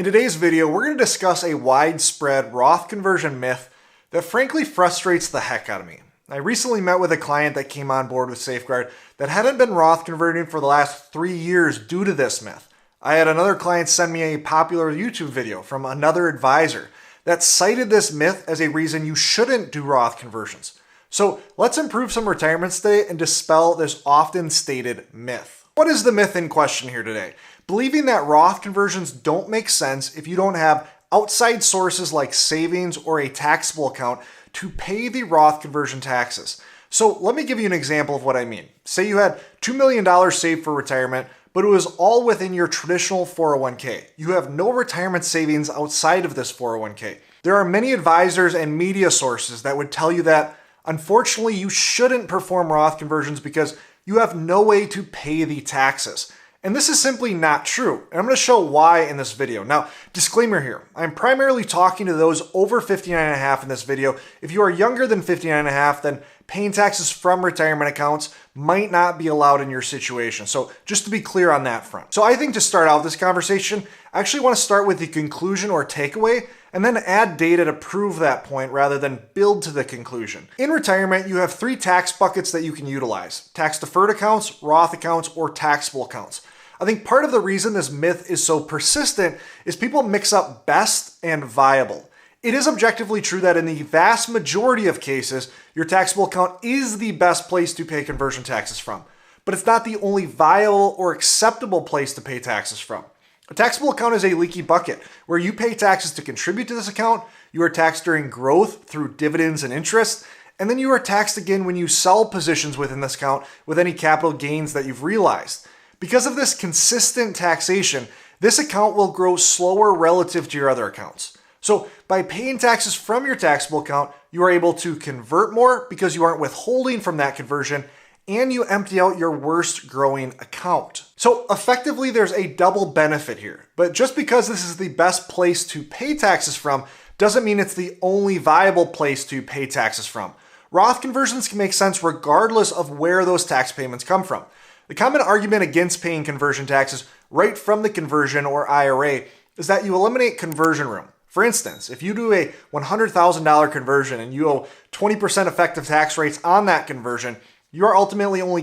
In today's video, we're going to discuss a widespread Roth conversion myth that frankly frustrates the heck out of me. I recently met with a client that came on board with Safeguard that hadn't been Roth converting for the last 3 years due to this myth. I had another client send me a popular YouTube video from another advisor that cited this myth as a reason you shouldn't do Roth conversions. So let's improve some retirement today and dispel this often stated myth. What is the myth in question here today? Believing that Roth conversions don't make sense if you don't have outside sources like savings or a taxable account to pay the Roth conversion taxes. So let me give you an example of what I mean. Say you had $2 million saved for retirement, but it was all within your traditional 401k. You have no retirement savings outside of this 401k. There are many advisors and media sources that would tell you that, unfortunately, you shouldn't perform Roth conversions because you have no way to pay the taxes. And this is simply not true. And I'm going to show why in this video. Now, disclaimer here. I'm primarily talking to those over 59 and a half in this video. If you are younger than 59 and a half, then paying taxes from retirement accounts might not be allowed in your situation. So just to be clear on that front. So I think to start out this conversation, I actually want to start with the conclusion or takeaway and then add data to prove that point rather than build to the conclusion. In retirement, you have 3 tax buckets that you can utilize: tax-deferred accounts, Roth accounts, or taxable accounts. I think part of the reason this myth is so persistent is people mix up best and viable. It is objectively true that in the vast majority of cases, your taxable account is the best place to pay conversion taxes from, but it's not the only viable or acceptable place to pay taxes from. A taxable account is a leaky bucket where you pay taxes to contribute to this account, you are taxed during growth through dividends and interest, and then you are taxed again when you sell positions within this account with any capital gains that you've realized. Because of this consistent taxation, this account will grow slower relative to your other accounts. So by paying taxes from your taxable account, you are able to convert more because you aren't withholding from that conversion, and you empty out your worst growing account. So effectively, there's a double benefit here. But just because this is the best place to pay taxes from doesn't mean it's the only viable place to pay taxes from. Roth conversions can make sense regardless of where those tax payments come from. The common argument against paying conversion taxes right from the conversion or IRA is that you eliminate conversion room. For instance, if you do a $100,000 conversion and you owe 20% effective tax rates on that conversion, you are ultimately only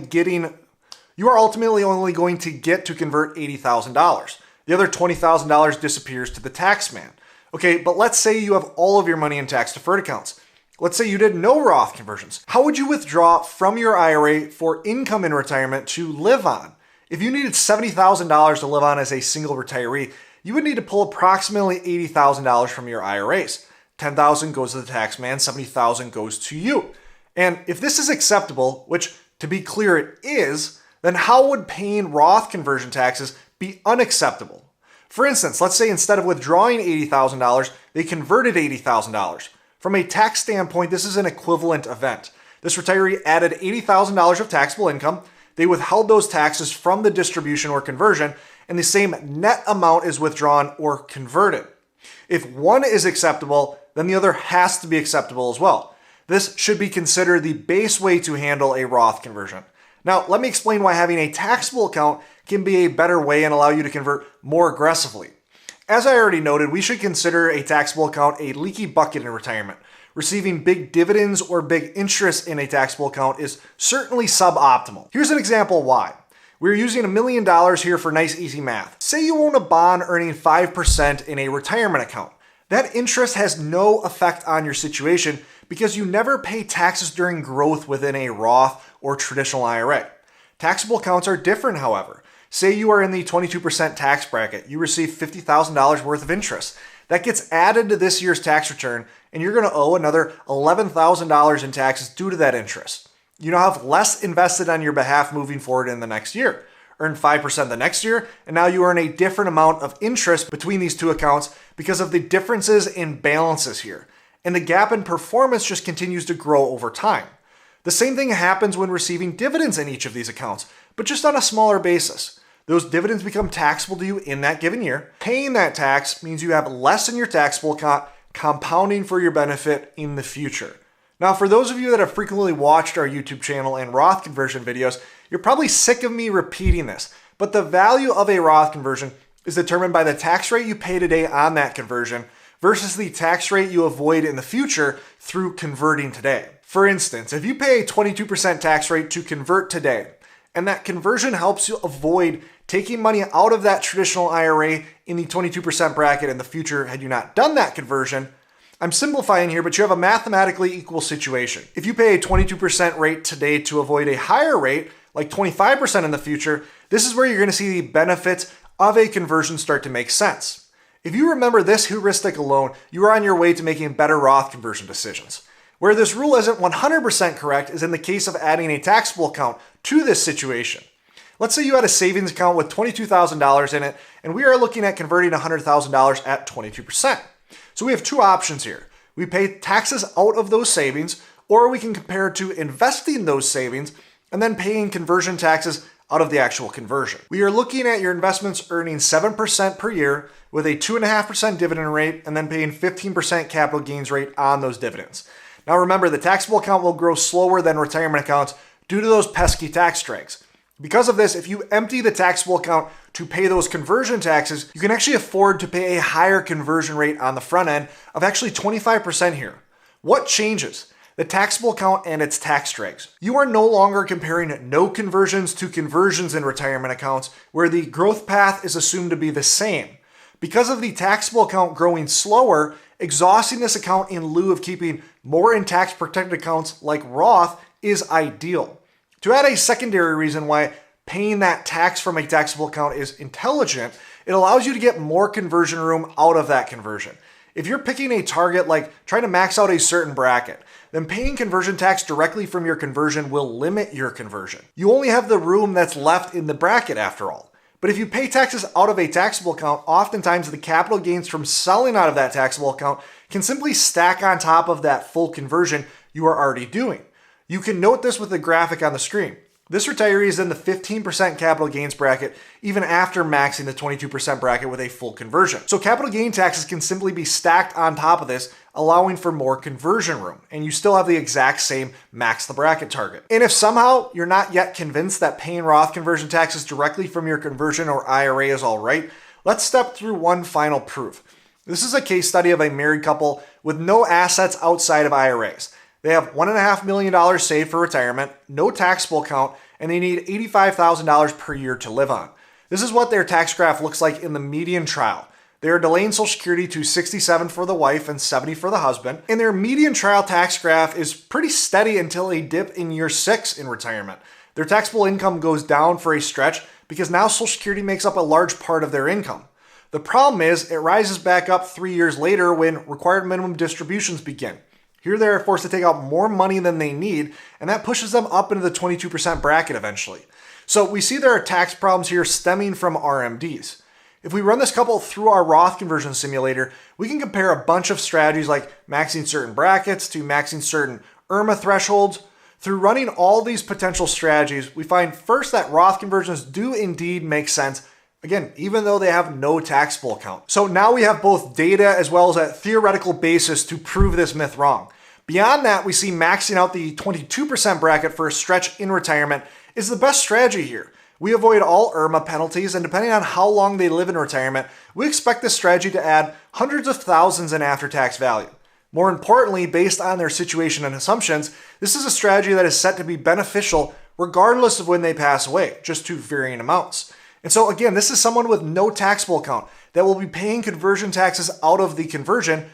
going to get to convert $80,000. The other $20,000 disappears to the tax man. Okay, but let's say you have all of your money in tax deferred accounts. Let's say you did no Roth conversions. How would you withdraw from your IRA for income in retirement to live on? If you needed $70,000 to live on as a single retiree, you would need to pull approximately $80,000 from your IRAs. $10,000 goes to the tax man, $70,000 goes to you. And if this is acceptable, which to be clear it is, then how would paying Roth conversion taxes be unacceptable? For instance, let's say instead of withdrawing $80,000, they converted $80,000. From a tax standpoint, this is an equivalent event. This retiree added $80,000 of taxable income. They withheld those taxes from the distribution or conversion, and the same net amount is withdrawn or converted. If one is acceptable, then the other has to be acceptable as well. This should be considered the base way to handle a Roth conversion. Now, let me explain why having a taxable account can be a better way and allow you to convert more aggressively. As I already noted, we should consider a taxable account a leaky bucket in retirement. Receiving big dividends or big interest in a taxable account is certainly suboptimal. Here's an example why. We're using $1 million here for nice easy math. Say you own a bond earning 5% in a retirement account. That interest has no effect on your situation because you never pay taxes during growth within a Roth or traditional IRA. Taxable accounts are different, however. Say you are in the 22% tax bracket. You receive $50,000 worth of interest. That gets added to this year's tax return, and you're going to owe another $11,000 in taxes due to that interest. You now have less invested on your behalf moving forward in the next year. Earn 5% the next year, and now you earn a different amount of interest between these two accounts because of the differences in balances here. And the gap in performance just continues to grow over time. The same thing happens when receiving dividends in each of these accounts, but just on a smaller basis. Those dividends become taxable to you in that given year. Paying that tax means you have less in your taxable account, compounding for your benefit in the future. Now, for those of you that have frequently watched our YouTube channel and Roth conversion videos, you're probably sick of me repeating this, but the value of a Roth conversion is determined by the tax rate you pay today on that conversion versus the tax rate you avoid in the future through converting today. For instance, if you pay a 22% tax rate to convert today, and that conversion helps you avoid taking money out of that traditional IRA in the 22% bracket in the future had you not done that conversion, I'm simplifying here, but you have a mathematically equal situation. If you pay a 22% rate today to avoid a higher rate, like 25% in the future, this is where you're going to see the benefits of a conversion start to make sense. If you remember this heuristic alone, you are on your way to making better Roth conversion decisions. Where this rule isn't 100% correct is in the case of adding a taxable account to this situation. Let's say you had a savings account with $22,000 in it, and we are looking at converting $100,000 at 22%. So we have two options here. We pay taxes out of those savings, or we can compare it to investing those savings and then paying conversion taxes out of the actual conversion. We are looking at your investments earning 7% per year with a 2.5% dividend rate and then paying 15% capital gains rate on those dividends. Now remember, the taxable account will grow slower than retirement accounts due to those pesky tax drags. Because of this, if you empty the taxable account to pay those conversion taxes, you can actually afford to pay a higher conversion rate on the front end of actually 25% here. What changes? The taxable account and its tax drags. You are no longer comparing no conversions to conversions in retirement accounts where the growth path is assumed to be the same. Because of the taxable account growing slower, exhausting this account in lieu of keeping more in tax protected accounts like Roth is ideal. To add a secondary reason why paying that tax from a taxable account is intelligent, it allows you to get more conversion room out of that conversion. If you're picking a target like trying to max out a certain bracket, then paying conversion tax directly from your conversion will limit your conversion. You only have the room that's left in the bracket after all. But if you pay taxes out of a taxable account, oftentimes the capital gains from selling out of that taxable account can simply stack on top of that full conversion you are already doing. You can note this with the graphic on the screen. This retiree is in the 15% capital gains bracket even after maxing the 22% bracket with a full conversion. So capital gain taxes can simply be stacked on top of this, allowing for more conversion room, and you still have the exact same max the bracket target. And if somehow you're not yet convinced that paying Roth conversion taxes directly from your conversion or IRA is all right, let's step through one final proof. This is a case study of a married couple with no assets outside of IRAs. They have $1.5 million saved for retirement, no taxable account, and they need $85,000 per year to live on. This is what their tax graph looks like in the median trial. They are delaying Social Security to 67 for the wife and 70 for the husband, and their median trial tax graph is pretty steady until a dip in year 6 in retirement. Their taxable income goes down for a stretch because now Social Security makes up a large part of their income. The problem is it rises back up 3 years later when required minimum distributions begin. Here they are forced to take out more money than they need, and that pushes them up into the 22% bracket eventually. So we see there are tax problems here stemming from RMDs. If we run this couple through our Roth conversion simulator, we can compare a bunch of strategies like maxing certain brackets to maxing certain IRMA thresholds. Through running all these potential strategies, we find first that Roth conversions do indeed make sense, again, even though they have no taxable account. So now we have both data as well as a theoretical basis to prove this myth wrong. Beyond that, we see maxing out the 22% bracket for a stretch in retirement is the best strategy here. We avoid all IRMA penalties, and depending on how long they live in retirement, we expect this strategy to add hundreds of thousands in after-tax value. More importantly, based on their situation and assumptions, this is a strategy that is set to be beneficial regardless of when they pass away, just to varying amounts. And so again, this is someone with no taxable account that will be paying conversion taxes out of the conversion,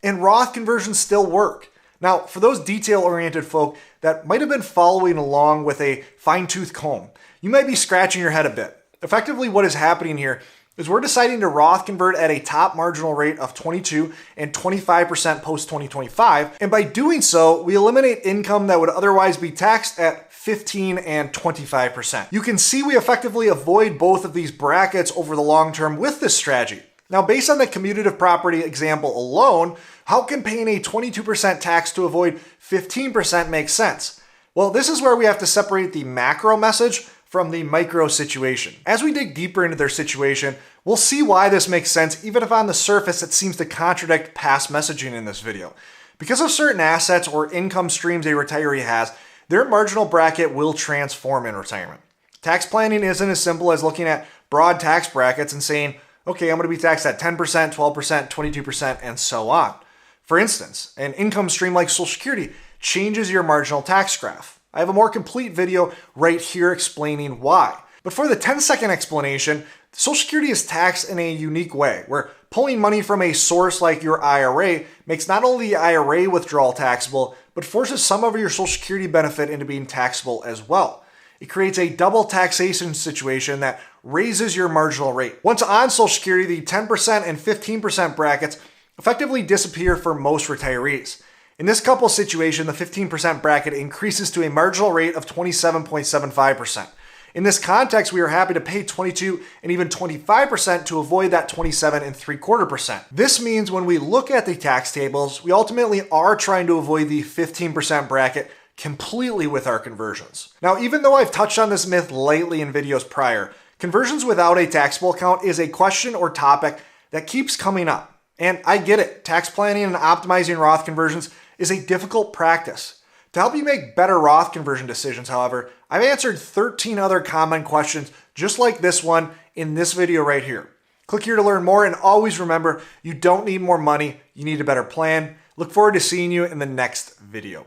and Roth conversions still work. Now, for those detail-oriented folk that might have been following along with a fine-tooth comb, you might be scratching your head a bit. Effectively, what is happening here is we're deciding to Roth convert at a top marginal rate of 22 and 25% post-2025, and by doing so, we eliminate income that would otherwise be taxed at 15 and 25%. You can see we effectively avoid both of these brackets over the long term with this strategy. Now, based on the commutative property example alone, how can paying a 22% tax to avoid 15% make sense? Well, this is where we have to separate the macro message from the micro situation. As we dig deeper into their situation, we'll see why this makes sense, even if on the surface it seems to contradict past messaging in this video. Because of certain assets or income streams a retiree has, their marginal bracket will transform in retirement. Tax planning isn't as simple as looking at broad tax brackets and saying, Okay, I'm going to be taxed at 10%, 12%, 22%, and so on. For instance, an income stream like Social Security changes your marginal tax graph. I have a more complete video right here explaining why. But for the 10-second explanation, Social Security is taxed in a unique way, where pulling money from a source like your IRA makes not only the IRA withdrawal taxable, but forces some of your Social Security benefit into being taxable as well. It creates a double taxation situation that raises your marginal rate. Once on Social Security, the 10% and 15% brackets effectively disappear for most retirees. In this couple situation, the 15% bracket increases to a marginal rate of 27.75%. In this context, we are happy to pay 22 and even 25% to avoid that 27.75%. This means when we look at the tax tables, we ultimately are trying to avoid the 15% bracket completely with our conversions. Now, even though I've touched on this myth lightly in videos prior, conversions without a taxable account is a question or topic that keeps coming up. And I get it, tax planning and optimizing Roth conversions is a difficult practice. To help you make better Roth conversion decisions, however, I've answered 13 other common questions just like this one in this video right here. Click here to learn more, and always remember, you don't need more money, you need a better plan. Look forward to seeing you in the next video.